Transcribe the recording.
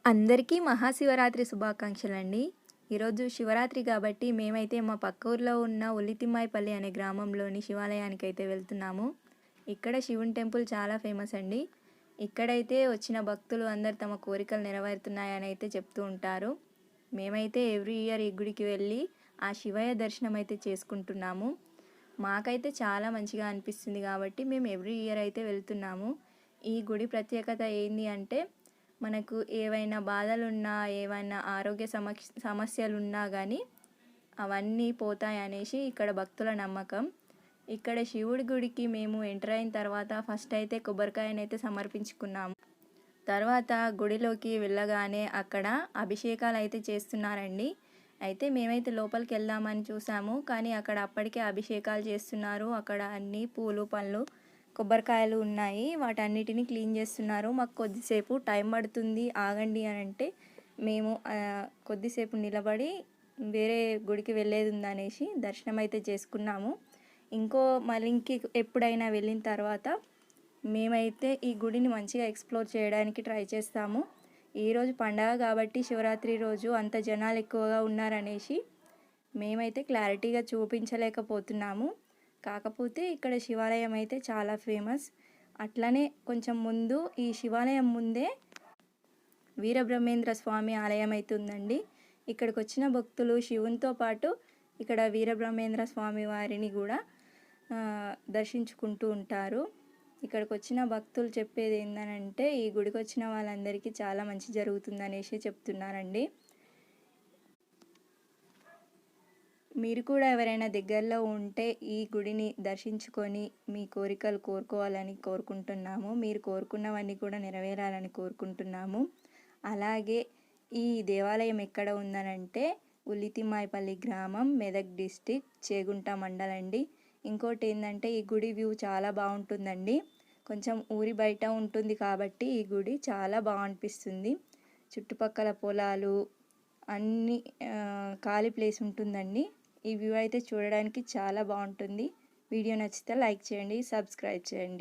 అందరికీ మహాశివరాత్రి శుభాకాంక్షలండి. ఈరోజు శివరాత్రి కాబట్టి మేమైతే మా పక్క ఊర్లో ఉన్న ఉల్లితిమ్మాయిపల్లి అనే గ్రామంలోని శివాలయానికైతే వెళ్తున్నాము. ఇక్కడ శివుని టెంపుల్ చాలా ఫేమస్ అండి. ఇక్కడైతే వచ్చిన భక్తులు అందరూ తమ కోరికలు నెరవేరుతున్నాయని అయితే చెప్తూ ఉంటారు. మేమైతే ఎవ్రీ ఇయర్ ఈ గుడికి వెళ్ళి ఆ శివయ్య దర్శనం అయితే చేసుకుంటున్నాము. మాకైతే చాలా మంచిగా అనిపిస్తుంది కాబట్టి మేము ఎవ్రీ ఇయర్ అయితే వెళ్తున్నాము. ఈ గుడి ప్రత్యేకత ఏంది అంటే మనకు ఏవైనా బాధలున్నా ఏవైనా ఆరోగ్య సమస్యలున్నా కానీ అవన్నీ పోతాయనేసి ఇక్కడ భక్తుల నమ్మకం. ఇక్కడ శివుడి గుడికి మేము ఎంటర్ అయిన తర్వాత ఫస్ట్ అయితే కొబ్బరికాయనైతే సమర్పించుకున్నాము. తర్వాత గుడిలోకి వెళ్ళగానే అక్కడ అభిషేకాలు అయితే చేస్తున్నారండి. అయితే మేమైతే లోపలికి వెళ్దామని చూసాము, కానీ అక్కడ అప్పటికే అభిషేకాలు చేస్తున్నారు. అక్కడ అన్ని పూలు పండ్లు కొబ్బరికాయలు ఉన్నాయి, వాటన్నిటిని క్లీన్ చేస్తున్నారు. మాకు కొద్దిసేపు టైం పడుతుంది ఆగండి అని అంటే మేము కొద్దిసేపు నిలబడి వేరే గుడికి వెళ్ళేది ఉందనేసి దర్శనం అయితే చేసుకున్నాము. మళ్ళీ ఎప్పుడైనా వెళ్ళిన తర్వాత మేమైతే ఈ గుడిని మంచిగా ఎక్స్ప్లోర్ చేయడానికి ట్రై చేస్తాము. ఈరోజు పండగ కాబట్టి శివరాత్రి రోజు అంత జనాలు ఎక్కువగా ఉన్నారనేసి మేమైతే క్లారిటీగా చూపించలేకపోతున్నాము. కాకపోతే ఇక్కడ శివాలయం అయితే చాలా ఫేమస్. అట్లనే కొంచెం ముందు ఈ శివాలయం ముందే వీరబ్రహ్మేంద్ర స్వామి ఆలయం అయితే ఉందండి. ఇక్కడికి వచ్చిన భక్తులు శివునితో పాటు ఇక్కడ వీరబ్రహ్మేంద్ర స్వామి వారిని కూడా దర్శించుకుంటూ ఉంటారు. ఇక్కడికి వచ్చిన భక్తులు చెప్పేది ఏంటంటే ఈ గుడికి వచ్చిన వాళ్ళందరికీ చాలా మంచి జరుగుతుందనేసి చెప్తున్నారండి. మీరు కూడా ఎవరైనా దగ్గరలో ఉంటే ఈ గుడిని దర్శించుకొని మీ కోరికలు కోరుకోవాలని కోరుకుంటున్నాము. మీరు కోరుకున్నవన్నీ కూడా నెరవేరాలని కోరుకుంటున్నాము. అలాగే ఈ దేవాలయం ఎక్కడ ఉందనంటే ఉల్లితిమ్మాయిపల్లి గ్రామం, మెదక్ డిస్టిక్, చేగుంట మండలం అండి. ఇంకోటి ఏంటంటే ఈ గుడి వ్యూ చాలా బాగుంటుందండి. కొంచెం ఊరి బయట ఉంటుంది కాబట్టి ఈ గుడి చాలా బాగా అనిపిస్తుంది. చుట్టుపక్కల పొలాలు అన్నీ ఖాళీ ప్లేస్ ఉంటుందండి. ఈ వ్యూ అయితే చూడడానికి చాలా బాగుంటుంది. వీడియో నచ్చితే లైక్ చేయండి, సబ్స్క్రైబ్ చేయండి.